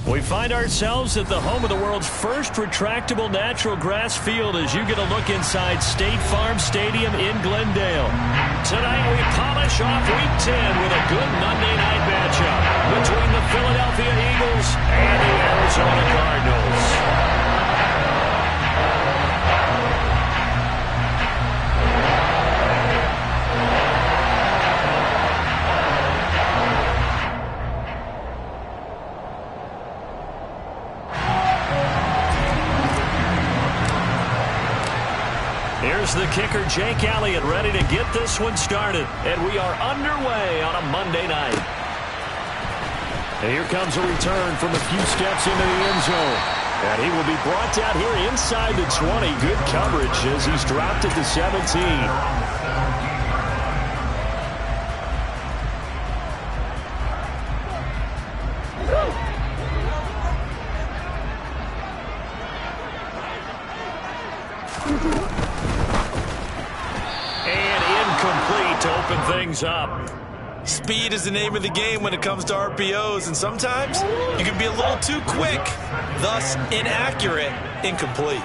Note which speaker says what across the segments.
Speaker 1: We find ourselves at the home of the world's first retractable natural grass field as you get a look inside State Farm Stadium in Glendale. Tonight we polish off Week 10 with a good Monday night matchup between the Philadelphia Eagles and the Arizona Cardinals. Here's the kicker, Jake Elliott, ready to get this one started. And we are underway on a Monday night. And here comes a return from a few steps into the end zone. And he will be brought down here inside the 20. Good coverage as he's dropped at the 17. To open things up.
Speaker 2: Speed is the name of the game when it comes to RPOs, and sometimes you can be a little too quick, thus inaccurate, incomplete.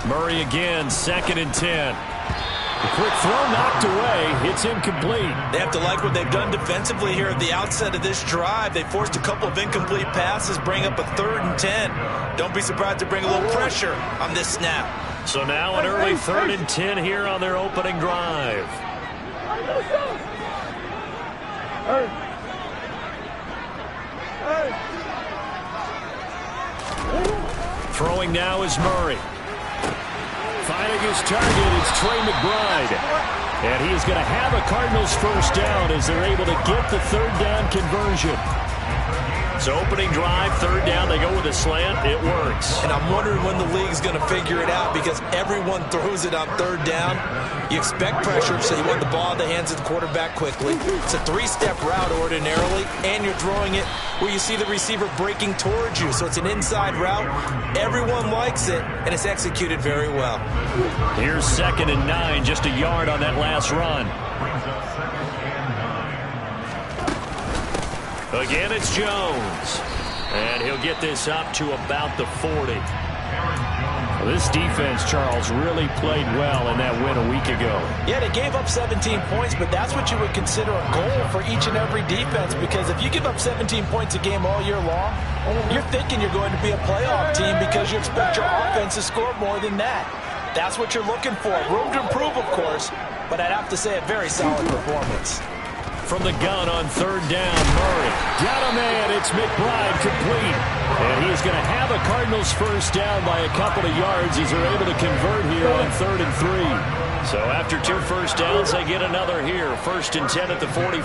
Speaker 1: Murray again, 2nd and 10. The quick throw knocked away. It's incomplete.
Speaker 2: They have to like what they've done defensively here at the outset of this drive. They forced a couple of incomplete passes, bring up a 3rd and 10. Don't be surprised to bring a little pressure on this snap.
Speaker 1: So now an early 3rd and 10 here on their opening drive. Throwing now is Murray. Finding his target, it's Trey McBride. And he is going to have a Cardinals first down as they're able to get the 3rd down conversion. So opening drive, 3rd down, they go with a slant. It works.
Speaker 2: And I'm wondering when the league's going to figure it out because everyone throws it on 3rd down. You expect pressure, so you want the ball in the hands of the quarterback quickly. It's a 3-step route ordinarily, and you're throwing it where you see the receiver breaking towards you. So it's an inside route. Everyone likes it, and it's executed very well.
Speaker 1: Here's 2nd and 9, just a yard on that last run. Again, it's Jones. And he'll get this up to about the 40. Well, this defense, Charles, really played well in that win a week ago.
Speaker 3: Yeah, they gave up 17 points, but that's what you would consider a goal for each and every defense, because if you give up 17 points a game all year long, you're thinking you're going to be a playoff team because you expect your offense to score more than that. That's what you're looking for. Room to improve, of course, but I'd have to say a very solid performance.
Speaker 1: From the gun on 3rd down, Murray. Got a man, it's McBride complete. And he's going to have a Cardinals first down by a couple of yards as they're able to convert here on 3rd and 3. So after 2 first downs, they get another here. 1st and 10 at the 45.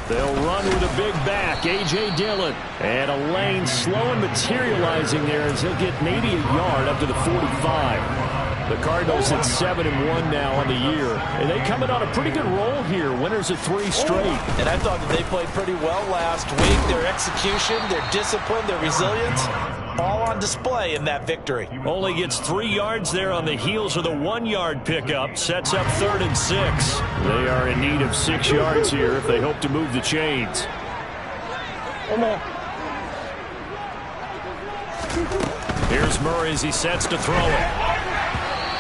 Speaker 1: They'll run with a big back, A.J. Dillon. And a lane slow and materializing there as he'll get maybe a yard up to the 45. The Cardinals at 7-1 now on the year. And they coming on a pretty good roll here. Winners of 3 straight.
Speaker 3: And I thought that they played pretty well last week. Their execution, their discipline, their resilience, all on display in that victory.
Speaker 1: Only gets 3 yards there on the heels of the 1-yard pickup. Sets up 3rd and 6. They are in need of 6 yards here if they hope to move the chains. Here's Murray as he sets to throw it.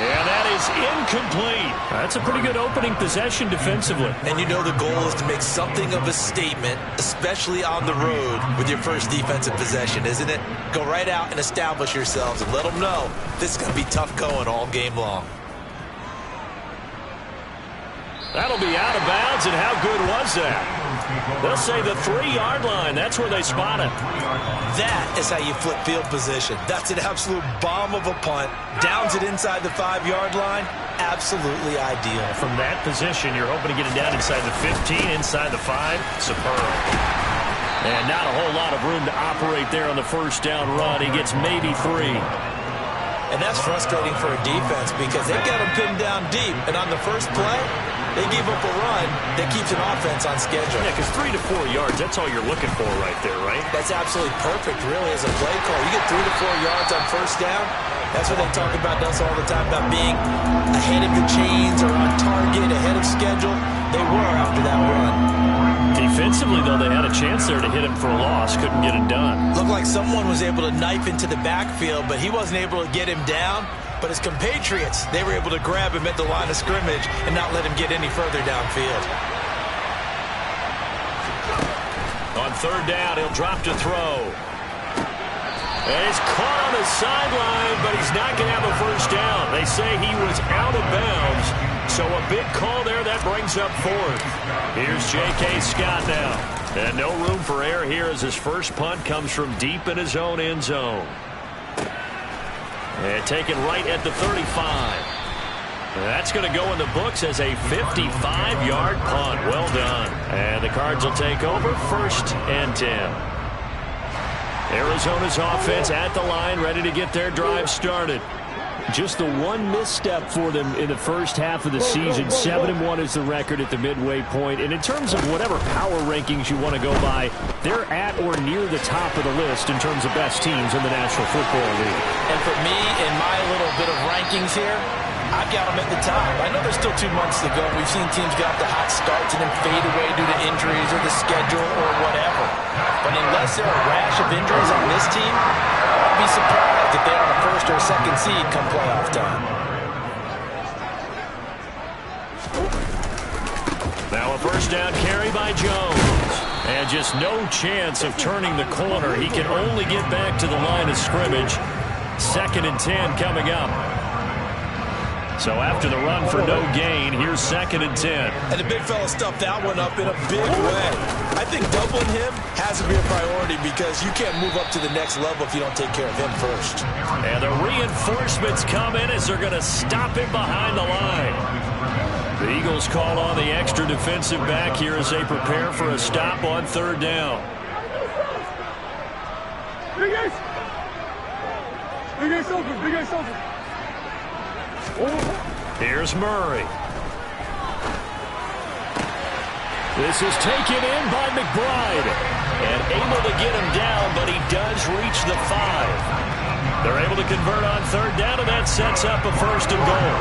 Speaker 1: And that is incomplete. That's a pretty good opening possession defensively.
Speaker 2: And you know the goal is to make something of a statement, especially on the road with your first defensive possession, isn't it? Go right out and establish yourselves and let them know this is going to be tough going all game long.
Speaker 1: That'll be out of bounds, and how good was that? They'll say the 3-yard line. That's where they spot it.
Speaker 2: That is how you flip field position. That's an absolute bomb of a punt. Downs it inside the 5-yard line. Absolutely ideal.
Speaker 1: From that position, you're hoping to get it down inside the 15, inside the 5. Superb. And not a whole lot of room to operate there on the first down run. He gets maybe 3.
Speaker 2: And that's frustrating for a defense because they've got him pinned down deep. And on the first play, they give up a run that keeps an offense on schedule.
Speaker 1: Yeah, because 3 to 4 yards, that's all you're looking for right there, right?
Speaker 2: That's absolutely perfect, really, as a play call. You get 3 to 4 yards on first down, That's what they talk about us all the time, about being ahead of your chains or on target, ahead of schedule. They were after that run.
Speaker 1: Defensively, though, they had a chance there to hit him for a loss. Couldn't get it done.
Speaker 2: Looked like someone was able to knife into the backfield, but he wasn't able to get him down. But his compatriots, they were able to grab him at the line of scrimmage and not let him get any further downfield.
Speaker 1: On third down, he'll drop to throw. And he's caught on the sideline, but he's not going to have a first down. They say he was out of bounds, so a big call there that brings up fourth. Here's J.K. Scott now. And no room for error here as his first punt comes from deep in his own end zone. And taken right at the 35. That's going to go in the books as a 55-yard punt. Well done. And the Cards will take over, 1st and 10. Arizona's offense at the line, ready to get their drive started. Just the one misstep for them in the first half of the season. 7-1 is the record at the midway point. And in terms of whatever power rankings you want to go by, they're at or near the top of the list in terms of best teams in the National Football League.
Speaker 3: And for me, in my little bit of rankings here, I've got them at the top. I know there's still 2 months to go. We've seen teams get off to hot starts and then fade away due to injuries or the schedule or whatever. But unless there are a rash of injuries on this team, I'd be surprised if they're on a 1st or 2nd seed come playoff time.
Speaker 1: Now a first down carry by Jones. And just no chance of turning the corner. He can only get back to the line of scrimmage. 2nd and 10 coming up. So after the run for no gain, here's 2nd and 10.
Speaker 2: And the big fella stuffed that one up in a big way. I think doubling him has to be a priority because you can't move up to the next level if you don't take care of him first.
Speaker 1: And the reinforcements come in as they're going to stop him behind the line. The Eagles call on the extra defensive back here as they prepare for a stop on 3rd down.
Speaker 4: Big Ace! Big Ace over! Big Ace over!
Speaker 1: Here's Murray. This is taken in by McBride. And able to get him down, but he does reach the 5. They're able to convert on 3rd down, and that sets up a 1st and goal.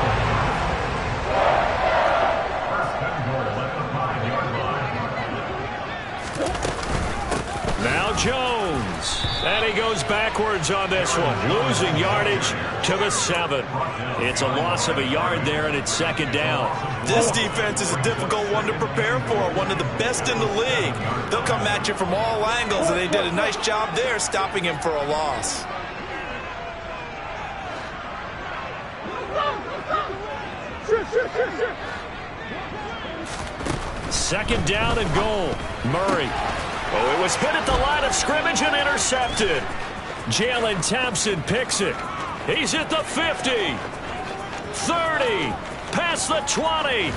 Speaker 1: Now Jones. And he goes backwards on this one, losing yardage to the 7. It's a loss of a yard there, and it's 2nd down.
Speaker 2: This defense is a difficult one to prepare for, one of the best in the league. They'll come at you from all angles, and they did a nice job there stopping him for a loss.
Speaker 1: Second down and goal. Murray. Oh, it was hit at the line of scrimmage and intercepted. Jalen Thompson picks it. He's at the 50. 30. Past the 20.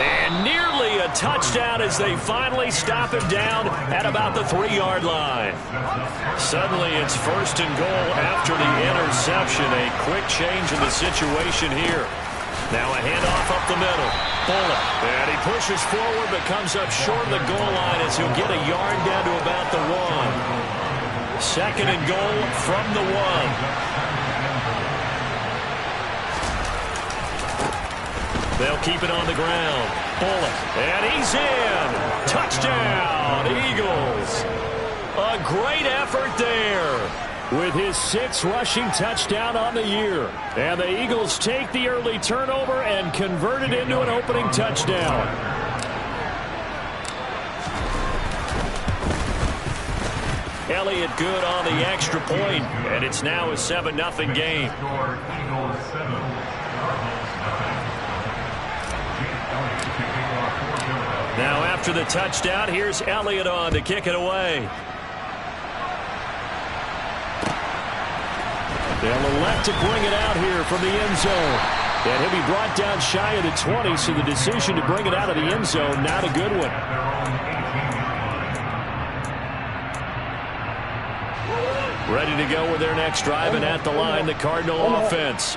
Speaker 1: And nearly a touchdown as they finally stop him down at about the 3-yard line. Suddenly it's 1st and goal after the interception. A quick change in the situation here. Now a handoff up the middle. Bullock. And he pushes forward but comes up short of the goal line as he'll get a yard down to about the 1. 2nd and goal from the 1. They'll keep it on the ground. Bullock. And he's in. Touchdown, Eagles. A great effort there with his 6th rushing touchdown on the year. And the Eagles take the early turnover and convert it into an opening touchdown. Elliott good on the extra point, and it's now a 7-0 game. Now after the touchdown, here's Elliott on to kick it away. They'll elect to bring it out here from the end zone. And he'll be brought down shy of the 20, so the decision to bring it out of the end zone, not a good one. Ready to go with their next drive, and at the line, the Cardinal offense.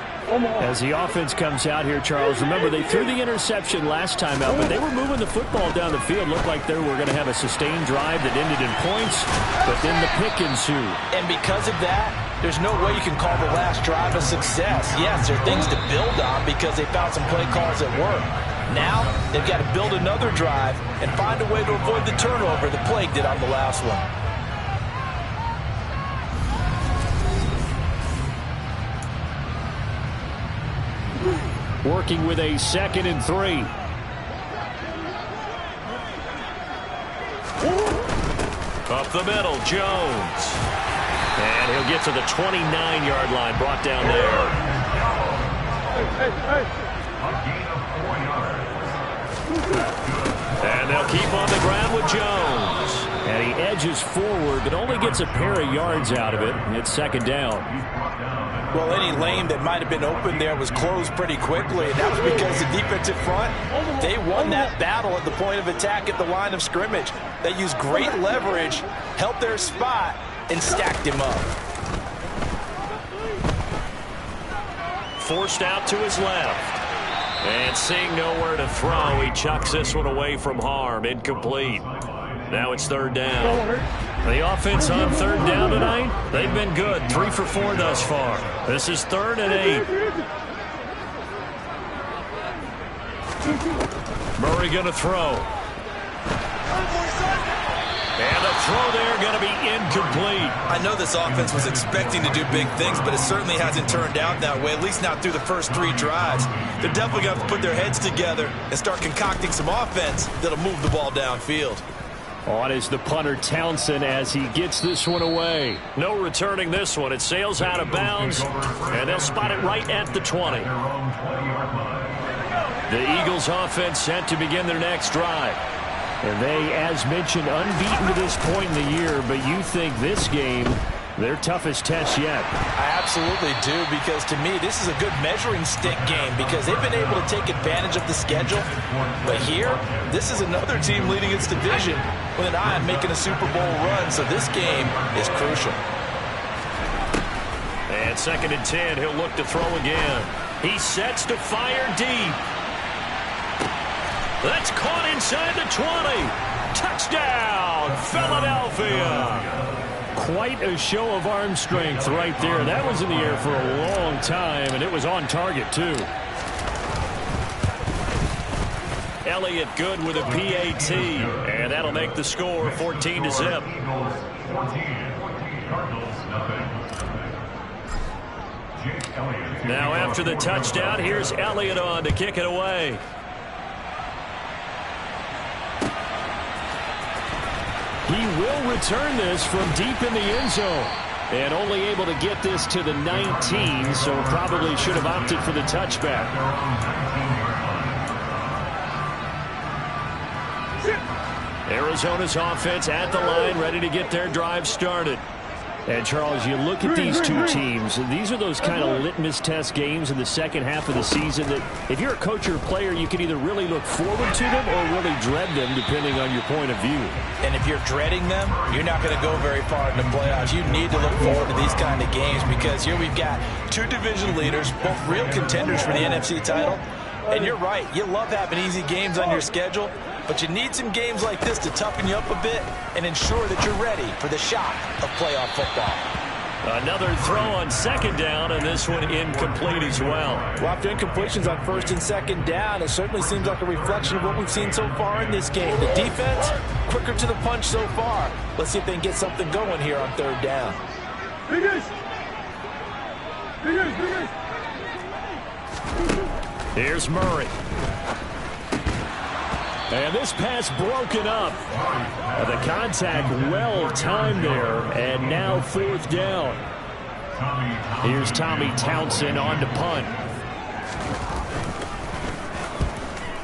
Speaker 1: As the offense comes out here, Charles, remember they threw the interception last time out, but they were moving the football down the field. Looked like they were going to have a sustained drive that ended in points, but then the pick ensued.
Speaker 3: And because of that, there's no way you can call the last drive a success. Yes, there are things to build on because they found some play calls that work. Now, they've got to build another drive and find a way to avoid the turnover the plague did on the last one.
Speaker 1: Working with a 2nd and 3. Up the middle, Jones. And he'll get to the 29-yard line, brought down there. And they'll keep on the ground with Jones. And he edges forward, but only gets a pair of yards out of it. It's 2nd down.
Speaker 3: Well, any lane that might have been open there was closed pretty quickly, and that was because the defensive front, they won that battle at the point of attack at the line of scrimmage. They used great leverage, held their spot, and stacked him up.
Speaker 1: Forced out to his left. And seeing nowhere to throw, he chucks this one away from harm. Incomplete. Now it's 3rd down. The offense on 3rd down tonight, they've been good. 3 for 4 thus far. This is 3rd and 8. Murray going to throw. And the throw there going to be incomplete.
Speaker 2: I know this offense was expecting to do big things, but it certainly hasn't turned out that way, at least not through the first 3 drives. They're definitely going to have to put their heads together and start concocting some offense that'll move the ball downfield.
Speaker 1: On is the punter Townsend as he gets this one away. No returning this one. It sails out of bounds, and they'll spot it right at the 20. The Eagles offense set to begin their next drive. And they, as mentioned, unbeaten to this point in the year, but you think this game, their toughest test yet.
Speaker 3: I absolutely do, because to me, this is a good measuring stick game because they've been able to take advantage of the schedule. But here, this is another team leading its division with an eye on making a Super Bowl run, so this game is crucial.
Speaker 1: And 2nd and 10, he'll look to throw again. He sets to fire deep. That's caught inside the 20. Touchdown, Philadelphia. Quite a show of arm strength right there. That was in the air for a long time, and it was on target, too. Elliott good with a PAT, and that'll make the score 14-0. Now after the touchdown, here's Elliott on to kick it away. He will return this from deep in the end zone. And only able to get this to the 19, so probably should have opted for the touchback. Arizona's offense at the line, ready to get their drive started. And, Charles, you look at these two teams, and these are those kind of litmus test games in the second half of the season that if you're a coach or a player, you can either really look forward to them or really dread them, depending on your point of view.
Speaker 3: And if you're dreading them, you're not going to go very far in the playoffs. You need to look forward to these kind of games because here we've got two division leaders, both real contenders for the NFC title. And you're right, you love having easy games on your schedule, but you need some games like this to toughen you up a bit and ensure that you're ready for the shock of playoff football.
Speaker 1: Another throw on second down, and this one incomplete as well.
Speaker 3: Well, after incompletions on first and second down, it certainly seems like a reflection of what we've seen so far in this game. The defense, quicker to the punch so far. Let's see if they can get something going here on third down.
Speaker 1: Here's Murray. And this pass broken up. The contact well timed there, and now fourth down. Here's Tommy Townsend on to punt.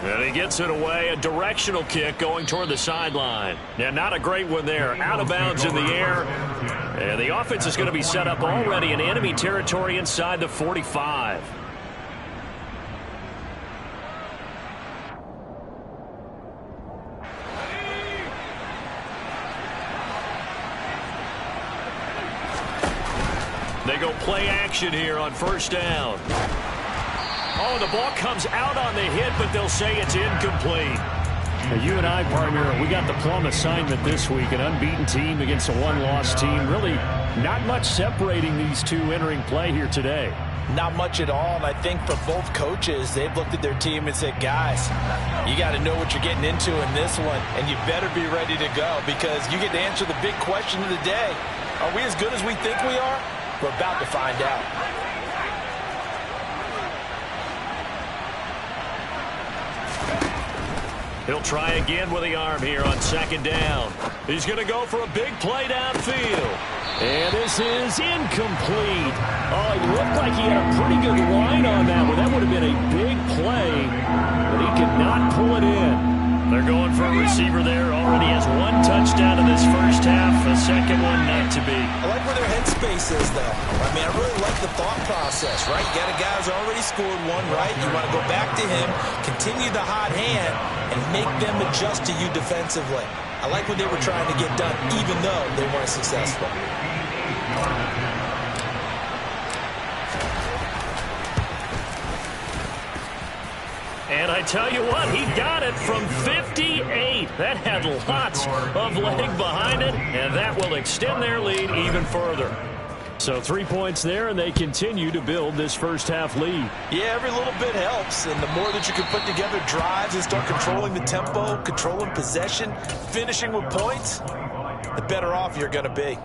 Speaker 1: And he gets it away, a directional kick going toward the sideline. Now, not a great one there. Out of bounds in the air. And the offense is going to be set up already in enemy territory inside the 45. They go play action here on first down. Oh, the ball comes out on the hit, but they'll say it's incomplete. You and I, partner, we got the plum assignment this week. An unbeaten team against a one-loss team. Really not much separating these two entering play here today.
Speaker 3: Not much at all, and I think for both coaches, they've looked at their team and said, guys, you got to know what you're getting into in this one, and you better be ready to go because you get to answer the big question of the day. Are we as good as we think we are? We're about to find out.
Speaker 1: He'll try again with the arm here on second down. He's going to go for a big play downfield. And this is incomplete. Oh, it looked like he had a pretty good line on that one. That would have been a big play, but he could not pull it in. They're going for a receiver there. Already has one touchdown in this first half. A second one not to be.
Speaker 2: I like where their headspace is, though. I mean, I really like the thought process, right? You got a guy who's already scored one, right? You want to go back to him, continue the hot hand, and make them adjust to you defensively. I like what they were trying to get done, even though they weren't successful.
Speaker 1: And I tell you what, he got it from 58. That had lots of leg behind it, and that will extend their lead even further. So 3 points there, and they continue to build this first half lead.
Speaker 3: Yeah, every little bit helps, and the more that you can put together drives and start controlling the tempo, controlling possession, finishing with points, the better off you're going to be.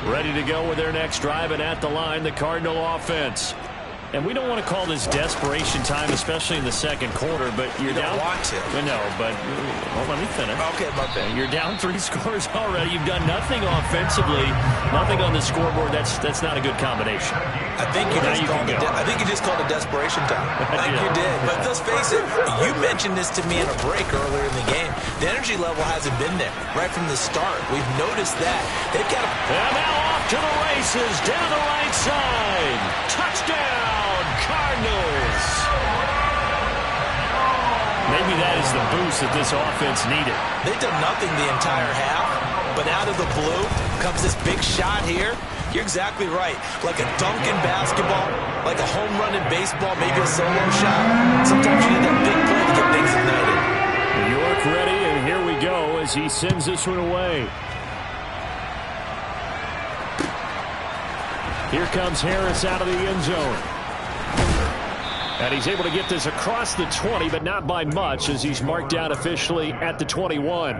Speaker 1: Ready to go with their next drive, and at the line, the Cardinal offense. And we don't want to call this desperation time, especially in the second quarter, but you're down.
Speaker 2: You don't want to.
Speaker 1: No, but let me finish.
Speaker 2: Okay, my bad.
Speaker 1: You're down 3 scores already. You've done nothing offensively, nothing on the scoreboard. That's not a good combination.
Speaker 2: I think you just called it desperation time. I think you did. But let's face it, you mentioned this to me in a break earlier in the game. The energy level hasn't been there right from the start. We've noticed that. They've got a...
Speaker 1: And now off to the races down the right side. Touchdown, Cardinals. Maybe that is the boost that this offense needed.
Speaker 2: They've done nothing the entire half, but out of the blue comes this big shot here. You're exactly right. Like a dunk in basketball, like a home run in baseball, maybe a solo shot. Sometimes you need that big play to get things ignited.
Speaker 1: New York ready, and here we go as he sends this one away. Here comes Harris out of the end zone. And he's able to get this across the 20, but not by much as he's marked down officially at the 21.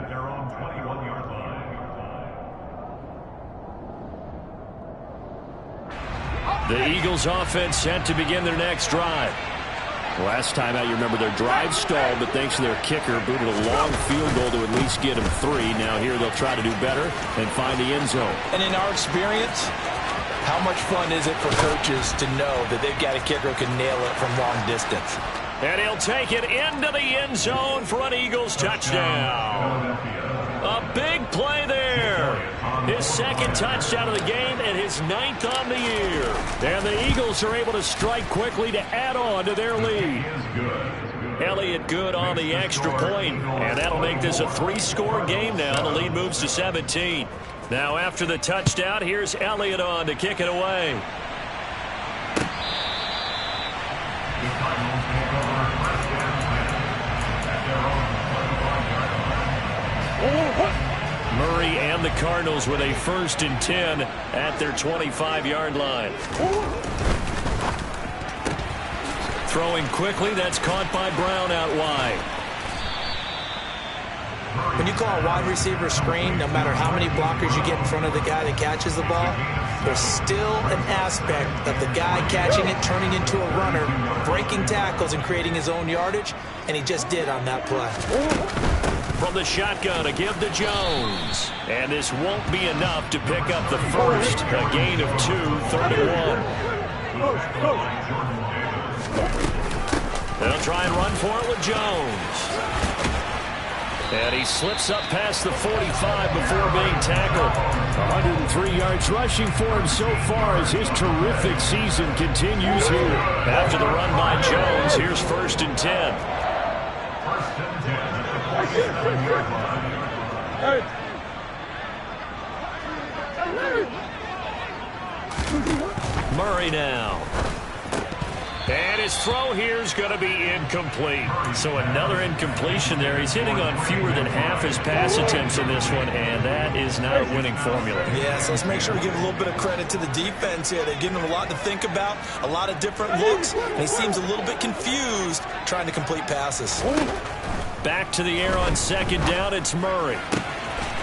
Speaker 1: The Eagles offense set to begin their next drive. Last time out, you remember their drive stalled, but thanks to their kicker, booted a long field goal to at least get them 3. Now here they'll try to do better and find the end zone.
Speaker 3: And in our experience, how much fun is it for coaches to know that they've got a kicker who can nail it from long distance?
Speaker 1: And he'll take it into the end zone for an Eagles touchdown. A big play there. His second touchdown of the game and his 9th on the year. And the Eagles are able to strike quickly to add on to their lead. Elliott good on the extra point, and that'll make this a 3-score game now. The lead moves to 17. Now after the touchdown, here's Elliott on to kick it away. Murray and the Cardinals with a 1st and 10 at their 25-yard line. Throwing quickly, that's caught by Brown out wide.
Speaker 2: When you call a wide receiver screen, no matter how many blockers you get in front of the guy that catches the ball, there's still an aspect of the guy catching it, turning into a runner, breaking tackles and creating his own yardage, and he just did on that play.
Speaker 1: From the shotgun to give to Jones. And this won't be enough to pick up the first. A gain of 2, 3rd and 1. They'll try and run for it with Jones. And he slips up past the 45 before being tackled. 103 yards rushing for him so far as his terrific season continues here. After the run by Jones, here's 1st and 10. Murray now. And his throw here is going to be incomplete. So another incompletion there. He's hitting on fewer than half his pass attempts in this one, and that is not a winning formula.
Speaker 3: Yeah, so let's make sure we give a little bit of credit to the defense here. They've given him a lot to think about, a lot of different looks, and he seems a little bit confused trying to complete passes.
Speaker 1: Back to the air on second down. It's Murray.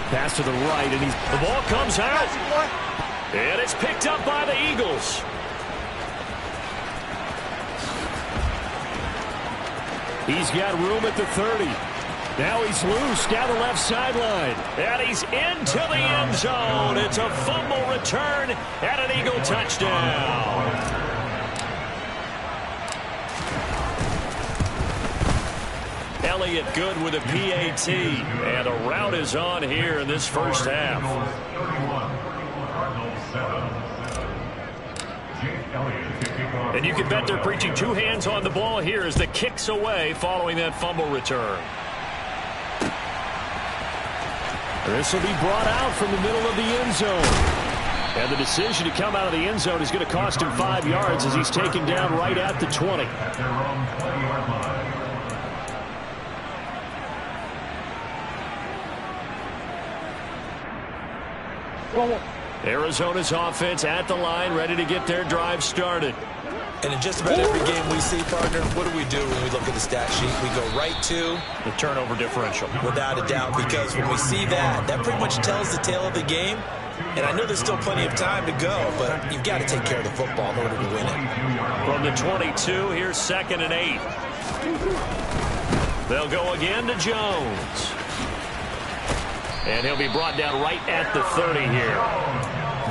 Speaker 1: Pass to the right, and the ball comes out. And it's picked up by the Eagles. He's got room at the 30. Now he's loose down the left sideline. And he's into the end zone. It's a fumble return and an Eagle touchdown. Elliott good with a PAT. And a route is on here in this first half. And you can bet they're preaching two hands on the ball here as the kick's away following that fumble return. This will be brought out from the middle of the end zone. And the decision to come out of the end zone is going to cost him 5 yards as he's taken down right at the 20. Arizona's offense at the line, ready to get their drive started.
Speaker 3: And in just about every game we see, partner, what do we do when we look at the stat sheet? We go right to
Speaker 1: the turnover differential.
Speaker 3: Without a doubt, because when we see that, that pretty much tells the tale of the game. And I know there's still plenty of time to go, but you've got to take care of the football in order to win it.
Speaker 1: From the 22, here's 2nd and 8. They'll go again to Jones. And he'll be brought down right at the 30 here.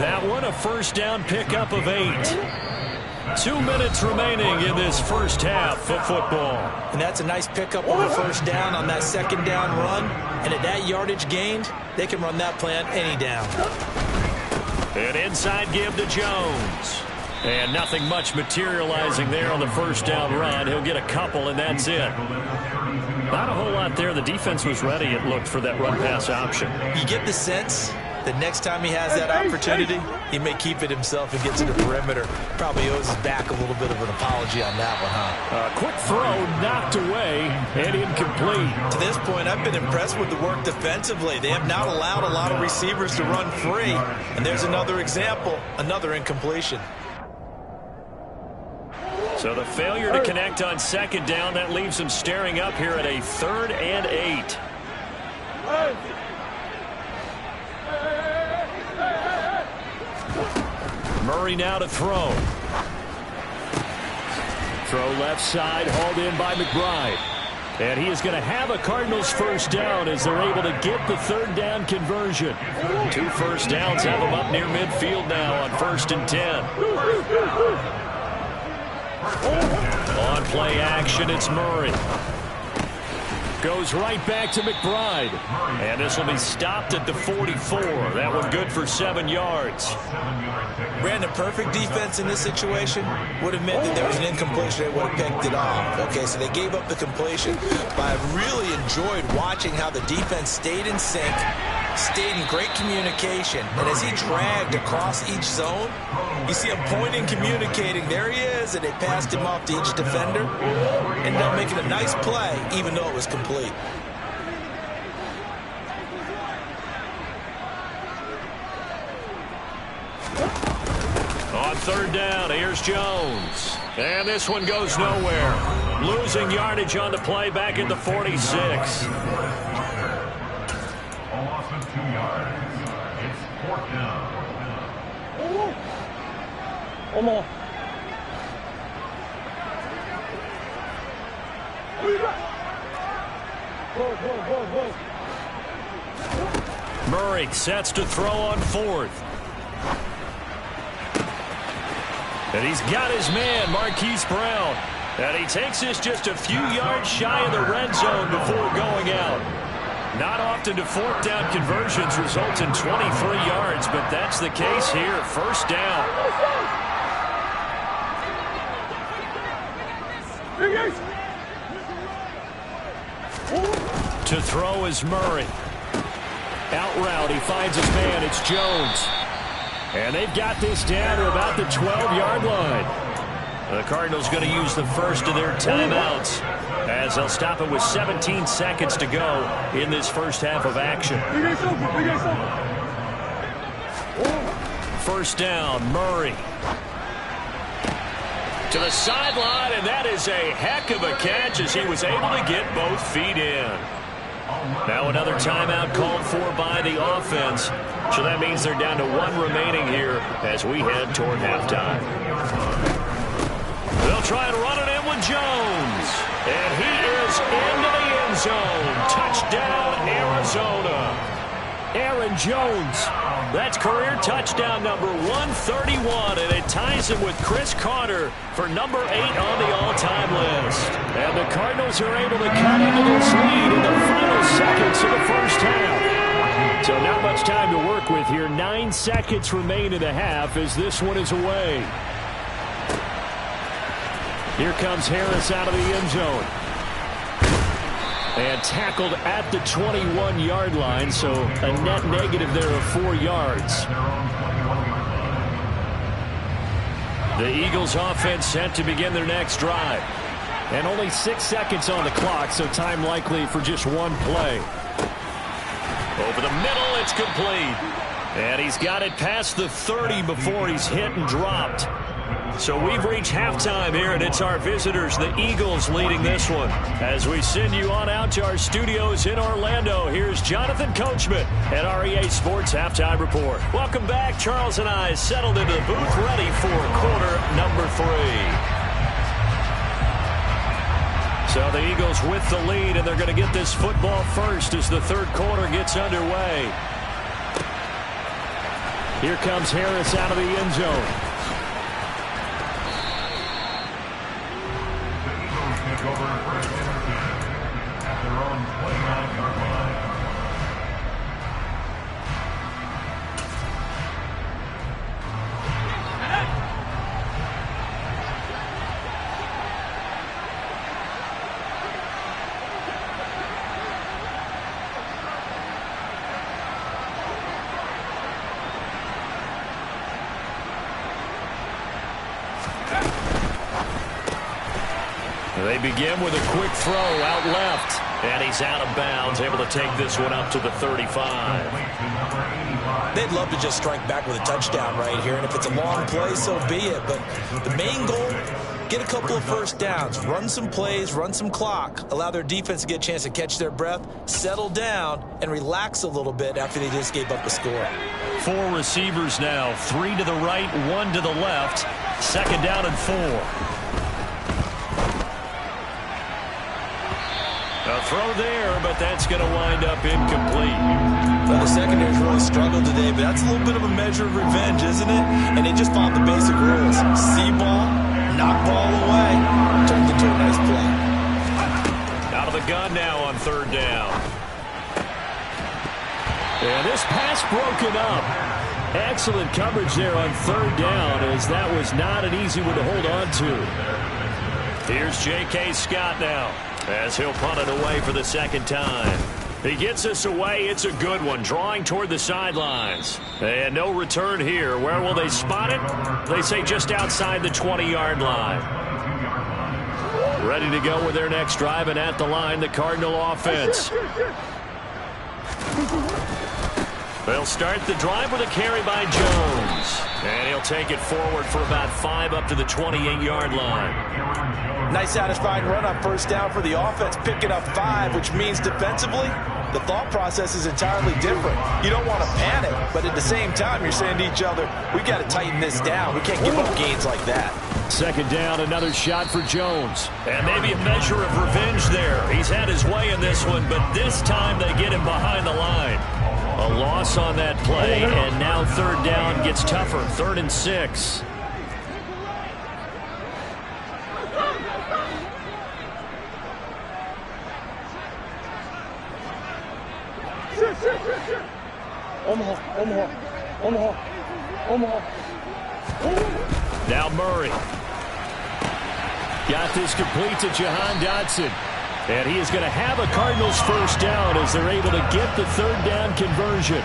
Speaker 1: That one a first down pickup of 8. 2 minutes remaining in this first half of football.
Speaker 3: And that's a nice pickup of a first down on that second down run. And at that yardage gained, they can run that plan any down.
Speaker 1: An inside give to Jones. And nothing much materializing there on the first down run. He'll get a couple, and that's it. Not a whole lot there. The defense was ready, it looked, for that run-pass option.
Speaker 3: You get the sense that next time he has that opportunity, he may keep it himself and get to the perimeter. Probably owes his back a little bit of an apology on that one, huh?
Speaker 1: Quick throw, knocked away, and incomplete.
Speaker 3: To this point, I've been impressed with the work defensively. They have not allowed a lot of receivers to run free. And there's another example, another incompletion.
Speaker 1: So the failure to connect on second down, that leaves him staring up here at a 3rd and 8. Murray now to throw. Throw left side, hauled in by McBride. And he is going to have a Cardinals first down as they're able to get the 3rd down conversion. 2 first downs have them up near midfield now on 1st and 10. On play action, it's Murray. Goes right back to McBride. And this will be stopped at the 44. That one good for 7 yards.
Speaker 3: Brandon, perfect defense in this situation would have meant that there was an incompletion. They would have picked it off. Okay, so they gave up the completion. But I really enjoyed watching how the defense stayed in sync, stayed in great communication. And as he dragged across each zone, you see him pointing, communicating. There he is, and they passed him off to each defender. Ended up making a nice play, even though it was complete. On 3rd down, here's Jones. And this one goes nowhere. Losing yardage on the play back at the 46.
Speaker 4: A loss of 2 yards. It's 4th down.
Speaker 1: Murray sets to throw on 4th. And he's got his man, Marquise Brown. And he takes this just a few yards shy of the red zone before going out. Not often do 4th down conversions result in 23 yards, but that's the case here. First down. To throw is Murray. Out route, he finds his man. It's Jones. And they've got this down to about the 12-yard line. The Cardinals going to use the first of their timeouts as they'll stop it with 17 seconds to go in this first half of action. First down, Murray. To the sideline, and that is a heck of a catch as he was able to get both feet in. Now another timeout called for by the offense. So that means they're down to one remaining here as we head toward halftime. They'll try and run it in with Jones. And he is into the end zone. Touchdown, Arizona. Aaron Jones. That's career touchdown number 131, and it ties him with Chris Carter for number 8 on the all-time list. And the Cardinals are able to cut into this lead in the final seconds of the first half. So not much time to work with here. 9 seconds remain in the half as this one is away. Here comes Harris out of the end zone. And tackled at the 21-yard line, so a net negative there of 4 yards. The Eagles offense set to begin their next drive. And only 6 seconds on the clock, so time likely for just one play. Over the middle, it's complete. And he's got it past the 30 before he's hit and dropped. So we've reached halftime here, and it's our visitors, the Eagles, leading this one. As we send you on out to our studios in Orlando, here's Jonathan Coachman at REA Sports Halftime Report. Welcome back. Charles and I settled into the booth, ready for quarter number 3. So the Eagles with the lead, and they're going to get this football first as the third quarter gets underway. Here comes Harris out of the end zone. They begin with a quick throw out left. And he's out of bounds, able to take this one up to the 35.
Speaker 2: They'd love to just strike back with a touchdown right here. And if it's a long play, so be it. But the main goal, get a couple of first downs. Run some plays, run some clock. Allow their defense to get a chance to catch their breath, settle down, and relax a little bit after they just gave up a score.
Speaker 1: 4 receivers now. 3 to the right, 1 to the left. Second down and 4. A throw there, but that's going to wind up incomplete.
Speaker 2: Well, the secondary's really struggled today, but that's a little bit of a measure of revenge, isn't it? And they just followed the basic rules. See ball, knock ball away, turned into a nice play.
Speaker 1: Out of the gun now on third down. And this pass broken up. Excellent coverage there on third down, as that was not an easy one to hold on to. Here's J.K. Scott now, as he'll punt it away for the second time. He gets us away. It's a good one, drawing toward the sidelines. And no return here. Where will they spot it? They say just outside the 20-yard line. Ready to go with their next drive, and at the line, the Cardinal offense. They'll start the drive with a carry by Jones. And he'll take it forward for about 5 up to the 28-yard line.
Speaker 3: Nice satisfying run on first down for the offense, picking up 5, which means defensively, the thought process is entirely different. You don't want to panic, but at the same time, you're saying to each other, we got to tighten this down. We can't give up gains like that.
Speaker 1: Second down, another shot for Jones. And maybe a measure of revenge there. He's had his way in this one, but this time they get him behind the line. A loss on that play, and now third down gets tougher. 3rd and 6. Now Murray. Got this complete to Jahan Dotson. And he is going to have a Cardinals first down as they're able to get the third down conversion.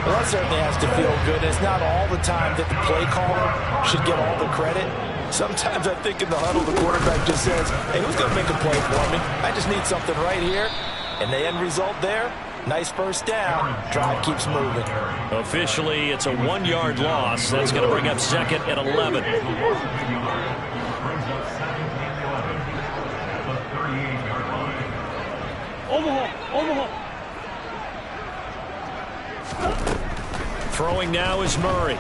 Speaker 3: Well, that certainly has to feel good. It's not all the time that the play caller should get all the credit. Sometimes I think in the huddle, the quarterback just says, hey, who's going to make a play for me? I just need something right here. And the end result there, nice first down. Drive keeps moving.
Speaker 1: Officially, it's a 1-yard loss. That's going to bring up second and 11.
Speaker 4: Overhaul.
Speaker 1: Throwing now is Murray.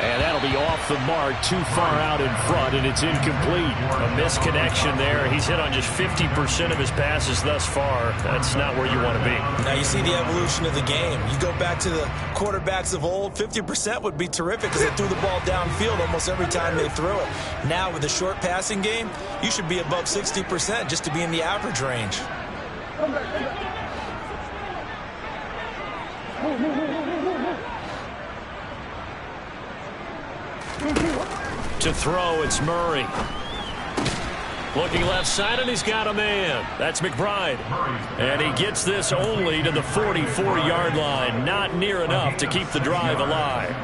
Speaker 1: And that'll be off the mark, too far out in front, and it's incomplete. A misconnection there. He's hit on just 50% of his passes thus far. That's not where you want to be.
Speaker 2: Now you see the evolution of the game. You go back to the quarterbacks of old, 50% would be terrific because they threw the ball downfield almost every time they threw it. Now with the short passing game, you should be above 60% just to be in the average range.
Speaker 1: To throw, it's Murray. Looking left side, and he's got a man. That's McBride. And he gets this only to the 44-yard line. Not near enough to keep the drive alive.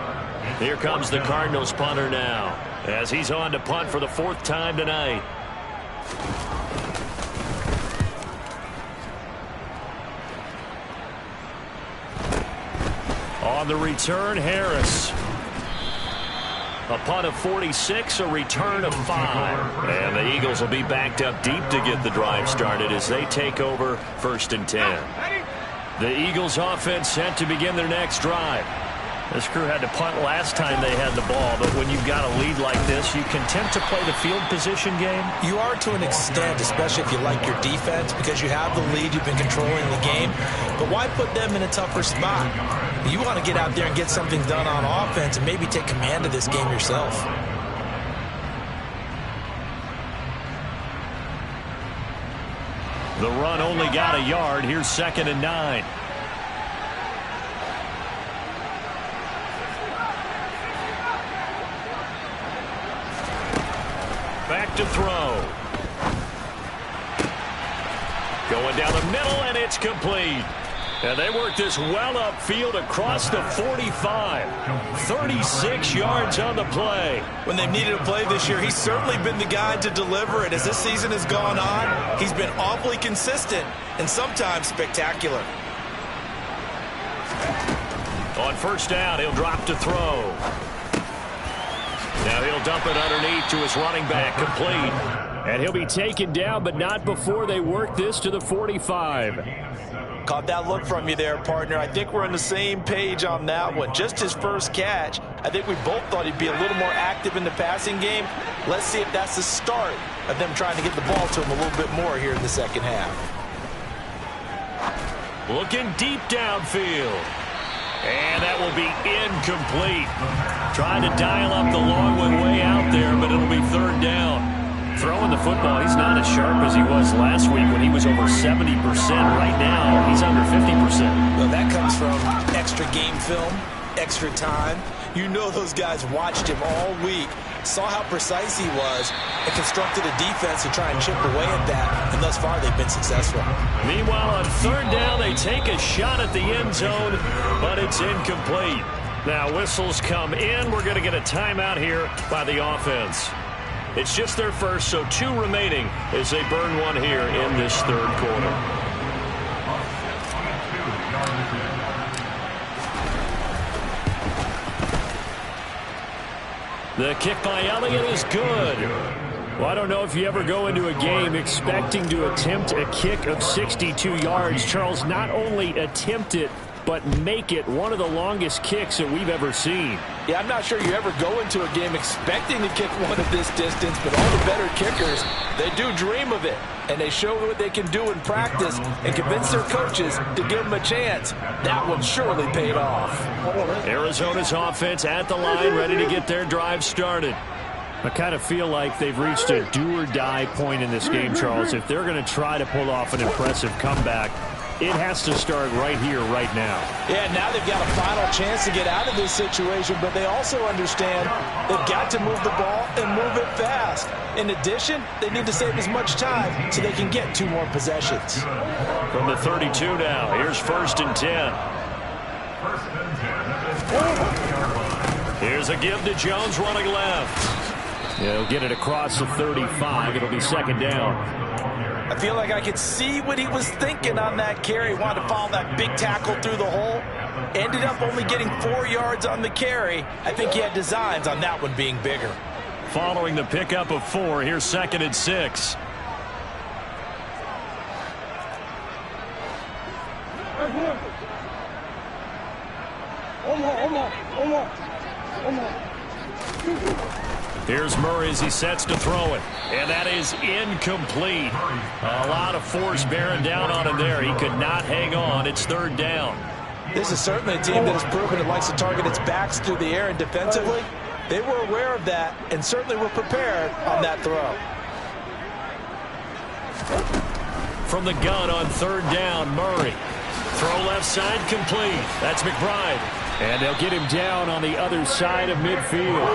Speaker 1: Here comes the Cardinals punter now, as he's on to punt for the 4th time tonight. On the return, Harris. A punt of 46, a return of 5. And the Eagles will be backed up deep to get the drive started as they take over 1st and 10. The Eagles offense set to begin their next drive. This crew had to punt last time they had the ball, but when you've got a lead like this, you content to play the field position game?
Speaker 2: You are to an extent, especially if you like your defense, because you have the lead, you've been controlling the game. But why put them in a tougher spot? You want to get out there and get something done on offense and maybe take command of this game yourself.
Speaker 1: The run only got a yard. Here's 2nd and 9. Back to throw. Going down the middle, and it's complete. And they work this well upfield across the 45. 36 yards on the play.
Speaker 2: When they've needed a play this year, he's certainly been the guy to deliver it. As this season has gone on, he's been awfully consistent and sometimes spectacular.
Speaker 1: On 1st down, he'll drop to throw. Now he'll dump it underneath to his running back, complete. And he'll be taken down, but not before they work this to the 45.
Speaker 3: Caught that look from you there, partner. I think we're on the same page on that one. Just his first catch. I think we both thought he'd be a little more active in the passing game. Let's see if that's the start of them trying to get the ball to him a little bit more here in the second half.
Speaker 1: Looking deep downfield. And that will be incomplete. Trying to dial up the long one way out there, but it'll be 3rd down. Throwing the football, he's not as sharp as he was last week when he was over 70%. Right now, he's under 50%.
Speaker 2: Well, that comes from extra game film, extra time. You know those guys watched him all week, saw how precise he was, and constructed a defense to try and chip away at that. And thus far, they've been successful.
Speaker 1: Meanwhile, on 3rd down, they take a shot at the end zone, but it's incomplete. Now, whistles come in. We're going to get a timeout here by the offense. It's just their first, so 2 remaining as they burn one here in this 3rd quarter. The kick by Elliott is good. Well, I don't know if you ever go into a game expecting to attempt a kick of 62 yards. Charles, not only attempt it, but make it one of the longest kicks that we've ever seen.
Speaker 3: Yeah, I'm not sure you ever go into a game expecting to kick one of this distance, but all the better kickers, they do dream of it. And they show what they can do in practice and convince their coaches to give them a chance. That one surely paid off.
Speaker 1: Arizona's offense at the line, ready to get their drive started. I kind of feel like they've reached a do-or-die point in this game, Charles. If they're going to try to pull off an impressive comeback, it has to start right here, right now.
Speaker 3: Yeah, now they've got a final chance to get out of this situation, but they also understand they've got to move the ball and move it fast. In addition, they need to save as much time so they can get 2 more possessions.
Speaker 1: From the 32 now, here's 1st and 10. Here's a give to Jones running left. He'll get it across the 35. It'll be second down.
Speaker 3: I feel like I could see what he was thinking on that carry. He wanted to follow that big tackle through the hole. Ended up only getting 4 yards on the carry. I think he had designs on that one being bigger.
Speaker 1: Following the pickup of 4, here's 2nd and 6. Here's Murray as he sets to throw it. And that is incomplete. A lot of force bearing down on him there. He could not hang on. It's 3rd down.
Speaker 3: This is certainly a team that has proven it likes to target its backs through the air, and defensively, they were aware of that and certainly were prepared on that throw.
Speaker 1: From the gun on 3rd down, Murray. Throw left side complete. That's McBride. And they'll get him down on the other side of midfield.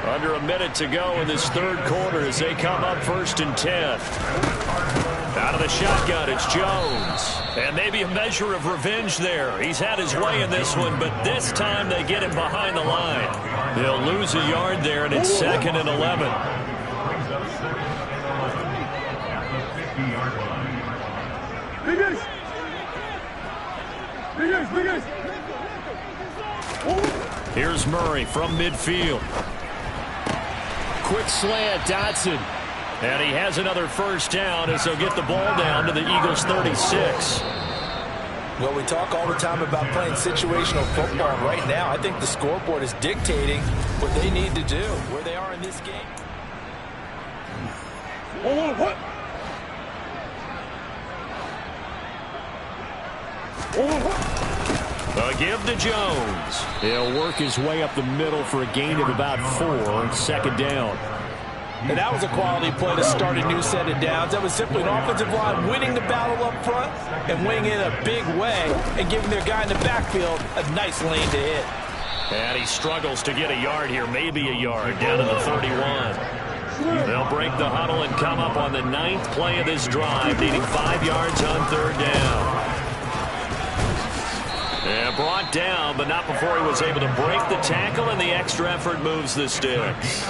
Speaker 1: Under a minute to go in this 3rd quarter as they come up 1st and 10. Out of the shotgun, it's Jones. And maybe a measure of revenge there. He's had his way in this one, but this time they get him behind the line. They'll lose a yard there, and it's 2nd and 11. Here's Murray from midfield. Quick slant, Dotson. And he has another 1st down as they'll get the ball down to the Eagles' 36.
Speaker 3: Well, we talk all the time about playing situational football. Right now, I think the scoreboard is dictating what they need to do, where they are in this game.
Speaker 1: A give to Jones. He'll work his way up the middle for a gain of about 4 on 2nd down.
Speaker 3: And that was a quality play to start a new set of downs. That was simply an offensive line winning the battle up front and winning it a big way and giving their guy in the backfield a nice lane to hit.
Speaker 1: And he struggles to get a yard here, maybe a yard, down to the 31. They'll break the huddle and come up on the 9th play of this drive, needing 5 yards on 3rd down. And brought down, but not before he was able to break the tackle, and the extra effort moves the sticks.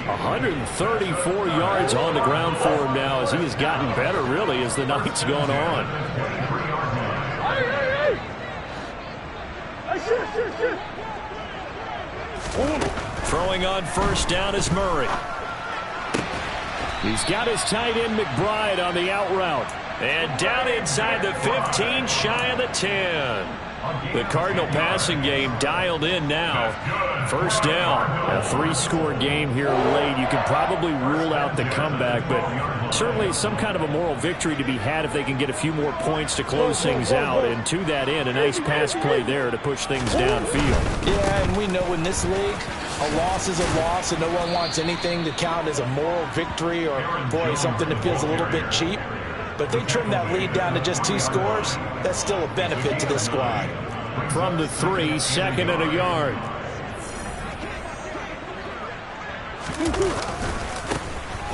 Speaker 1: 134 yards on the ground for him now as he has gotten better, really, as the night's gone on. Throwing on 1st down is Murray. He's got his tight end McBride on the out route. And down inside the 15, shy of the 10. The Cardinal passing game dialed in now. 1st down. A 3-score game here late. You can probably rule out the comeback, but certainly some kind of a moral victory to be had if they can get a few more points to close things out. And to that end, a nice pass play there to push things downfield.
Speaker 3: Yeah, and we know in this league, a loss is a loss, and no one wants anything to count as a moral victory or, boy, something that feels a little bit cheap. But if they trim that lead down to just 2 scores, that's still a benefit to this squad.
Speaker 1: From the 3, 2nd and a yard.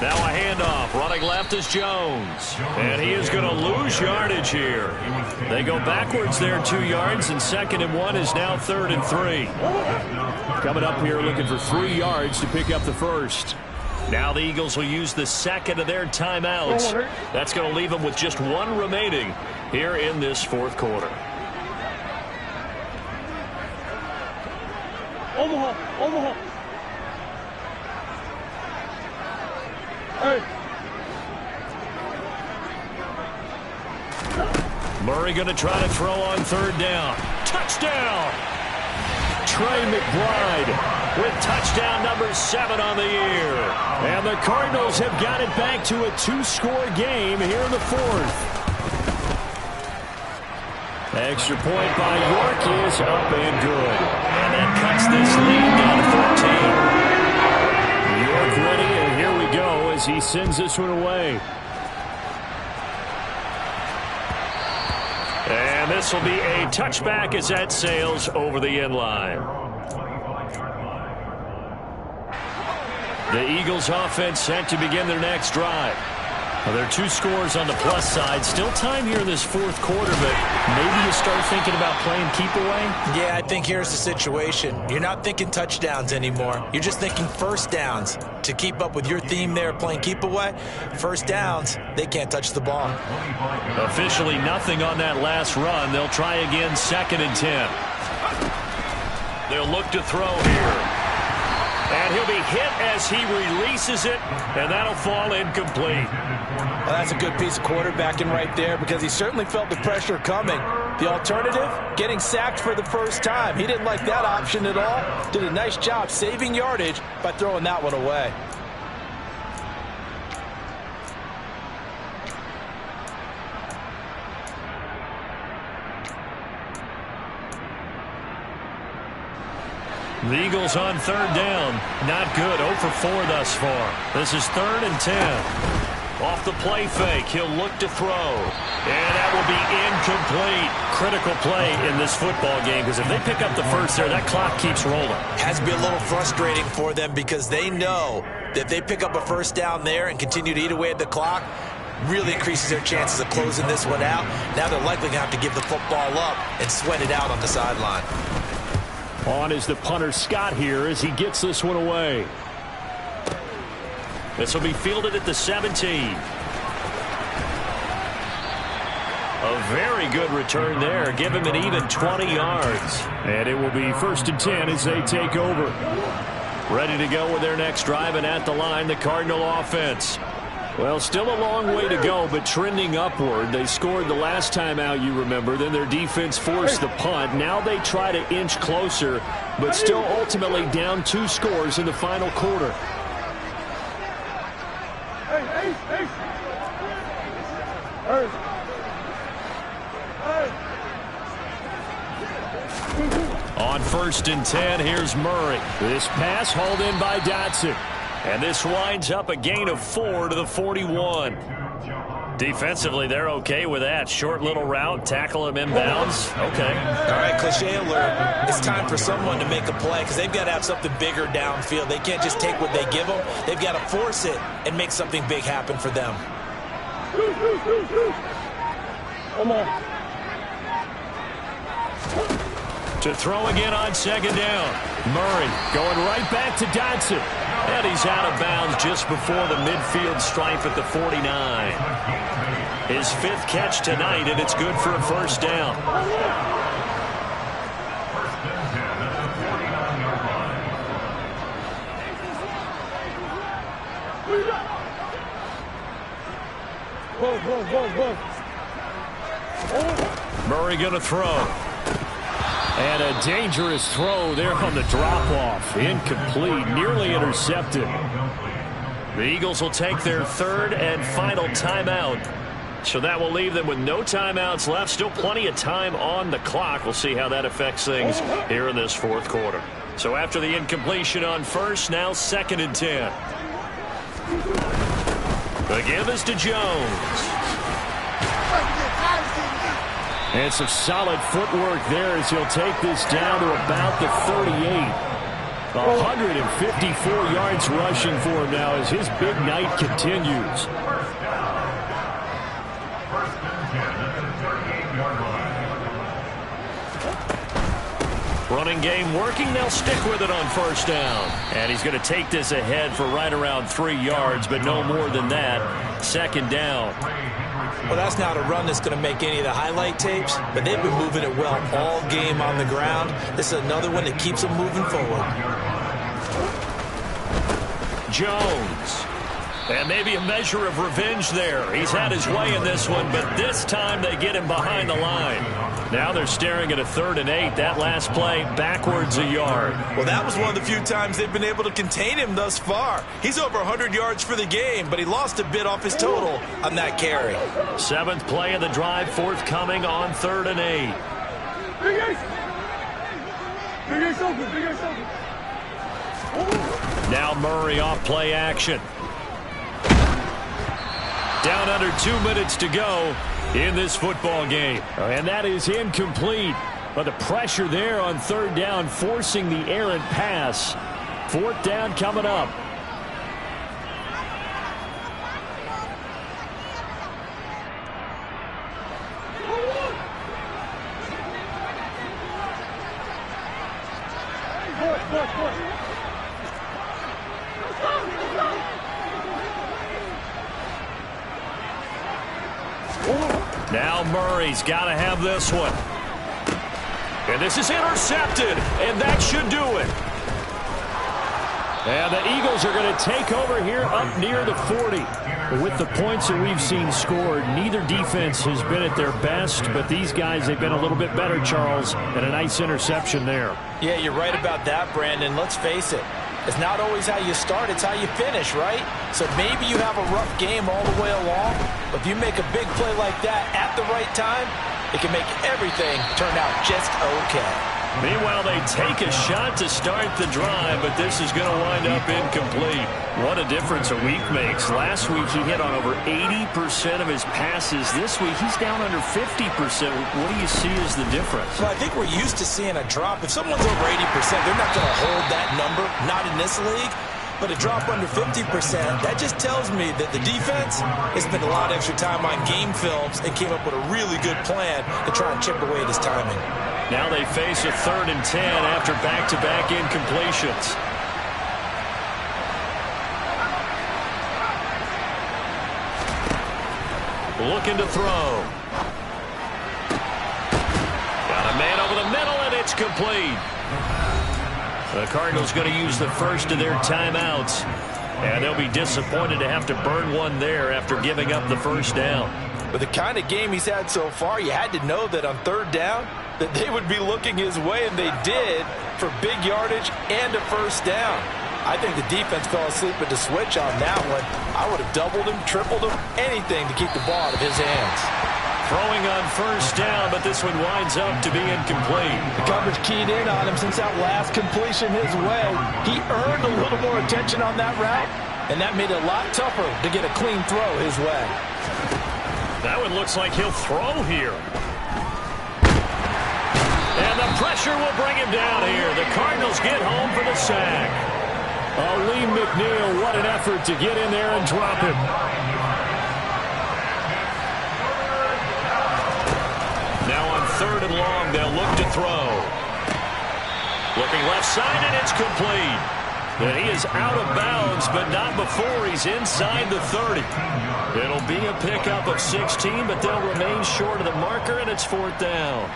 Speaker 1: Now a handoff. Running left is Jones. And he is going to lose yardage here. They go backwards there 2 yards, and 2nd and 1 is now 3rd and 3. Coming up here looking for 3 yards to pick up the 1st. Now the Eagles will use the 2nd of their timeouts. That's going to leave them with just 1 remaining here in this 4th quarter.
Speaker 4: Omaha. Hey.
Speaker 1: Murray going to try to throw on 3rd down. Touchdown! Trey McBride with touchdown number 7 on the year. And the Cardinals have got it back to a 2-score game here in the 4th. Extra point by York is up and good. And that cuts this lead down to 14. York ready, and here we go as he sends this one away. And this will be a touchback as that sails over the end line. The Eagles offense set to begin their next drive. Well, there are 2 scores on the plus side. Still time here in this fourth quarter, but maybe you start thinking about playing keep away?
Speaker 2: Yeah, I think here's the situation. You're not thinking touchdowns anymore. You're just thinking first downs. To keep up with your theme there, playing keep away, first downs, they can't touch the ball.
Speaker 1: Officially nothing on that last run. They'll try again, 2nd and 10. They'll look to throw here. And he'll be hit as he releases it, and that'll fall incomplete.
Speaker 3: Well, that's a good piece of quarterbacking right there because he certainly felt the pressure coming. The alternative, getting sacked for the first time. He didn't like that option at all. Did a nice job saving yardage by throwing that one away.
Speaker 1: The Eagles on 3rd down. Not good. 0 for 4 thus far. This is 3rd and 10. Off the play fake. He'll look to throw. And that will be incomplete. Critical play in this football game because if they pick up the first there, that clock keeps rolling.
Speaker 2: Has to be a little frustrating for them because they know that if they pick up a first down there and continue to eat away at the clock, really increases their chances of closing this one out. Now they're likely going to have to give the football up and sweat it out on the sideline.
Speaker 1: On is the punter Scott here as he gets this one away. This will be fielded at the 17. A very good return there. Give him an even 20 yards. And it will be 1st and 10 as they take over. Ready to go with their next drive, and at the line, the Cardinal offense. Well, still a long way to go, but trending upward. They scored the last time out, you remember. Then their defense forced the punt. Now they try to inch closer, but still ultimately down 2 scores in the final quarter. On 1st and 10, here's Murray. This pass hauled in by Dotson. And this winds up a gain of 4 to the 41. Defensively, they're okay with that. Short little route, tackle him inbounds. Okay.
Speaker 2: All right, cliche alert. It's time for someone to make a play because they've got to have something bigger downfield. They can't just take what they give them. They've got to force it and make something big happen for them.
Speaker 4: Come on.
Speaker 1: To throw again on 2nd down. Murray going right back to Dotson. And he's out of bounds just before the midfield stripe at the 49. His 5th catch tonight, and it's good for a first down. Murray going to throw. And a dangerous throw there on the drop-off. Incomplete, nearly intercepted. The Eagles will take their 3rd and final timeout. So that will leave them with no timeouts left. Still plenty of time on the clock. We'll see how that affects things here in this 4th quarter. So after the incompletion on 1st, now 2nd and 10. The give is to Jones. And some solid footwork there as he'll take this down to about the 38. 154 yards rushing for him now as his big night continues. Running game working. They'll stick with it on 1st down. And he's going to take this ahead for right around 3 yards, but no more than that. 2nd down.
Speaker 2: Well, that's not a run that's going to make any of the highlight tapes, but they've been moving it well all game on the ground. This is another one that keeps them moving forward.
Speaker 1: Jones. And maybe a measure of revenge there. He's had his way in this one, but this time they get him behind the line. Now they're staring at a 3rd and 8. That last play, backwards a yard.
Speaker 2: Well, that was one of the few times they've been able to contain him thus far. He's over 100 yards for the game, but he lost a bit off his total on that carry.
Speaker 1: 7th play of the drive, forthcoming on 3rd and 8. Now Murray off play action. Down under 2 minutes to go in this football game. And that is incomplete. But the pressure there on 3rd down, forcing the errant pass. 4th down coming up. Now Murray's got to have this one. And this is intercepted, and that should do it. And the Eagles are going to take over here up near the 40. With the points that we've seen scored, neither defense has been at their best, but these guys, they've been a little bit better, Charles, and a nice interception there.
Speaker 3: Yeah, you're right about that, Brandon. Let's face it. It's not always how you start, it's how you finish, right? So maybe you have a rough game all the way along, but if you make a big play like that at the right time, it can make everything turn out just okay.
Speaker 1: Meanwhile, they take a shot to start the drive, but this is going to wind up incomplete. What a difference a week makes. Last week, he hit on over 80% of his passes. This week, he's down under 50%. What do you see as the difference?
Speaker 2: Well, I think we're used to seeing a drop. If someone's over 80%, they're not going to hold that number, not in this league. But a drop under 50%, that just tells me that the defense has spent a lot of extra time on game films and came up with a really good plan to try and chip away at his timing.
Speaker 1: Now they face a 3rd and 10 after back-to-back incompletions. Looking to throw. Got a man over the middle, and it's complete. The Cardinals going to use the first of their timeouts, and they'll be disappointed to have to burn one there after giving up the first down.
Speaker 3: With the kind of game he's had so far, you had to know that on 3rd down that they would be looking his way, and they did, for big yardage and a first down. I think the defense fell asleep at the switch on that one. I would have doubled him, tripled him, anything to keep the ball out of his hands.
Speaker 1: Throwing on first down, but this one winds up to be incomplete.
Speaker 3: The coverage keyed in on him since that last completion his way. He earned a little more attention on that route, and that made it a lot tougher to get a clean throw his way.
Speaker 1: That one looks like he'll throw here. And the pressure will bring him down here. The Cardinals get home for the sack. Lee McNeil, what an effort to get in there and drop him. Now on 3rd and long, they'll look to throw. Looking left side, and it's complete. And he is out of bounds, but not before he's inside the 30. It'll be a pickup of 16, but they'll remain short of the marker, and it's 4th down.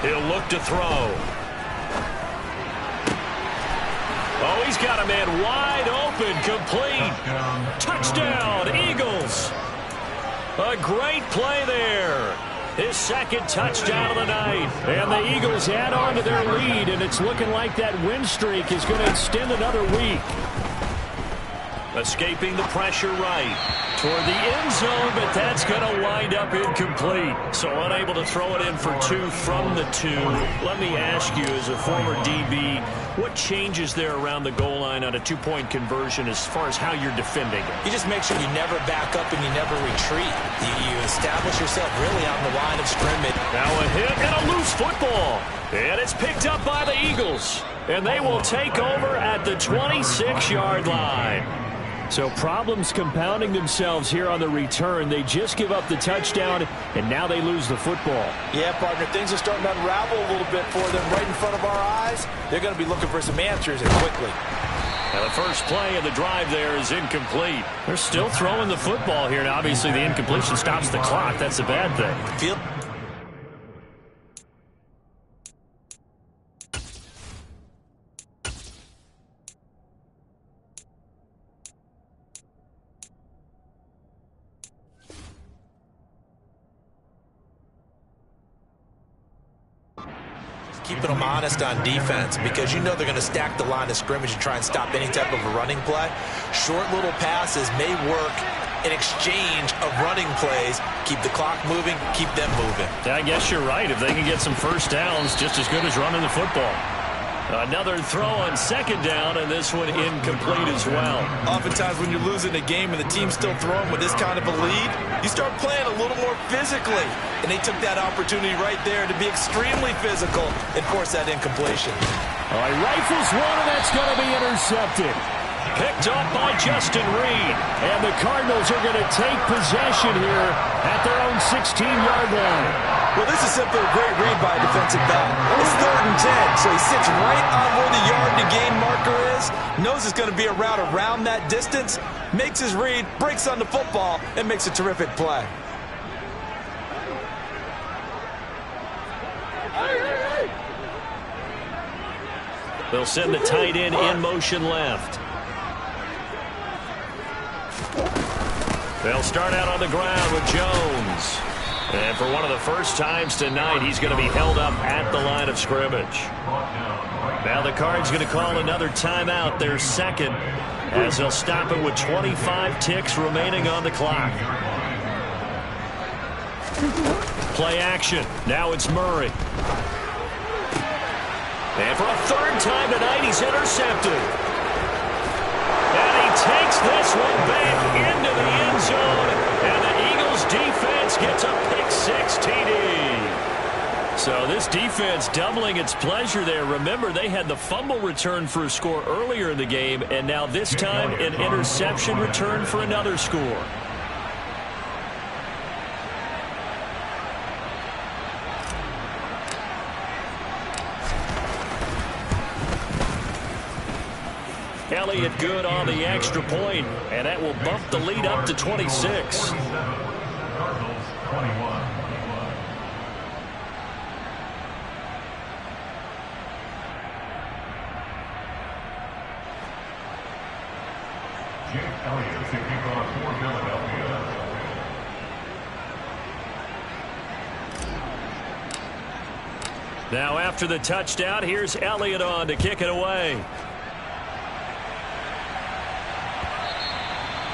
Speaker 1: He'll look to throw. Oh, he's got a man wide open, complete. Touchdown, Eagles. A great play there. His 2nd touchdown of the night. And the Eagles add on to their lead, and it's looking like that win streak is going to extend another week. Escaping the pressure right toward the end zone, but that's going to wind up incomplete. So unable to throw it in for 2 from the 2. Let me ask you, as a former DB, what changes there around the goal line on a 2-point conversion as far as how you're defending it?
Speaker 2: You just make sure you never back up and you never retreat. You establish yourself really on the line of scrimmage.
Speaker 1: Now a hit and a loose football. And it's picked up by the Eagles. And they will take over at the 26-yard line. So problems compounding themselves here on the return. They just give up the touchdown, and now they lose the football.
Speaker 3: Yeah, partner, things are starting to unravel a little bit for them right in front of our eyes. They're going to be looking for some answers, and quickly.
Speaker 1: Now the first play of the drive there is incomplete. They're still throwing the football here, and obviously the incompletion stops the clock. That's a bad thing.
Speaker 2: Keeping them honest on defense, because you know they're going to stack the line of scrimmage and try and stop any type of a running play. Short little passes may work in exchange of running plays. Keep the clock moving, keep them moving.
Speaker 1: Yeah, I guess you're right. If they can get some first downs, just as good as running the football. Another throw on second down, and this one incomplete as well.
Speaker 2: Oftentimes when you're losing a game and the team's still throwing with this kind of a lead, you start playing a little more physically. And they took that opportunity right there to be extremely physical and force that incompletion.
Speaker 1: All right, rifles one, and that's going to be intercepted. Picked up by Justin Reed. And the Cardinals are going to take possession here at their own 16-yard line.
Speaker 2: Well, this is simply a great read by a defensive back. It's 3rd and 10, so he sits right on where the yard-to-gain marker is, knows it's going to be a route around that distance, makes his read, breaks on the football, and makes a terrific play.
Speaker 1: They'll send the tight end in motion left. They'll start out on the ground with Jones. And for one of the first times tonight, he's going to be held up at the line of scrimmage. Now the Cards going to call another timeout, their second, as they'll stop it with 25 ticks remaining on the clock. Play action. Now it's Murray. And for a 3rd time tonight, he's intercepted. And he takes this one back into the end zone. And the Eagles defense gets a pick-6 TD. So this defense doubling its pleasure there. Remember, they had the fumble return for a score earlier in the game, and now this time an interception return for another score. Elliott good on the extra point, and that will bump the lead up to 26. Now after the touchdown, here's Elliott on to kick it away.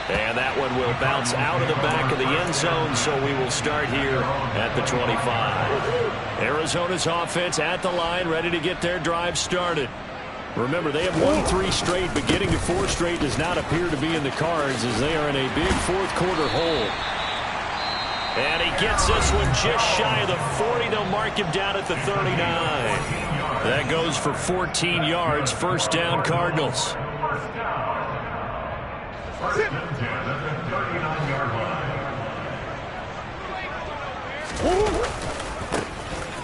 Speaker 1: And that one will bounce out of the back of the end zone, so we will start here at the 25. Arizona's offense at the line, ready to get their drive started. Remember, they have won 3 straight, but getting to 4 straight does not appear to be in the cards as they are in a big fourth-quarter hole. And he gets this one just shy of the 40. They'll mark him down at the 39. That goes for 14 yards. First down, Cardinals.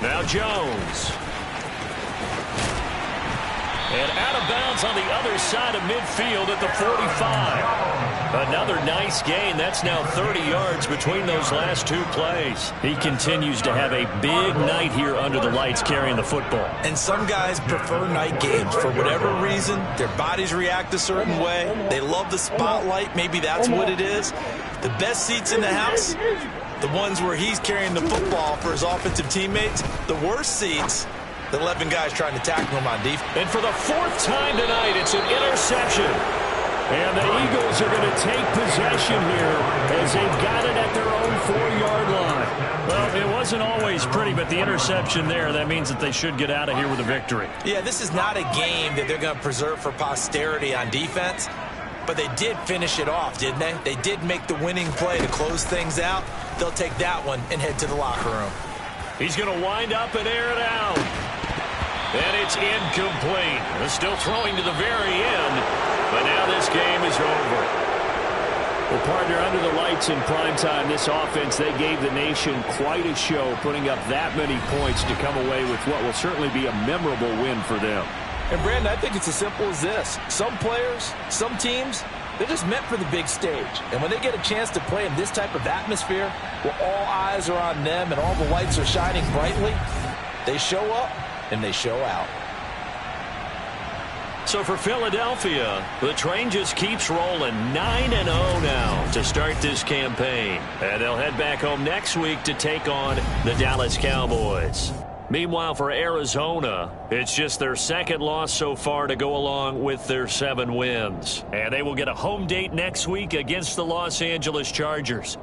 Speaker 1: Now Jones. And out of bounds on the other side of midfield at the 45. Another nice gain. That's now 30 yards between those last 2 plays. He continues to have a big night here under the lights carrying the football.
Speaker 2: And some guys prefer night games. For whatever reason, their bodies react a certain way. They love the spotlight. Maybe that's what it is. The best seats in the house, the ones where he's carrying the football for his offensive teammates. The worst seats, the 11 guys trying to tackle him on defense.
Speaker 1: And for the 4th time tonight, it's an interception. And the Eagles are going to take possession here as they've got it at their own 4-yard line. Well, it wasn't always pretty, but the interception there, that means that they should get out of here with a victory.
Speaker 2: Yeah, this is not a game that they're going to preserve for posterity on defense, but they did finish it off, didn't they? They did make the winning play to close things out. They'll take that one and head to the locker room.
Speaker 1: He's going to wind up and air it out. And it's incomplete. They're still throwing to the very end, but now this game is over. Well, partner, under the lights in primetime, this offense, they gave the nation quite a show, putting up that many points to come away with what will certainly be a memorable win for them.
Speaker 3: And, Brandon, I think it's as simple as this. Some players, some teams, they're just meant for the big stage. And when they get a chance to play in this type of atmosphere, where all eyes are on them and all the lights are shining brightly, they show up and they show out.
Speaker 1: So for Philadelphia, the train just keeps rolling 9-0 now to start this campaign. And they'll head back home next week to take on the Dallas Cowboys. Meanwhile, for Arizona, it's just their 2nd loss so far to go along with their 7 wins. And they will get a home date next week against the Los Angeles Chargers.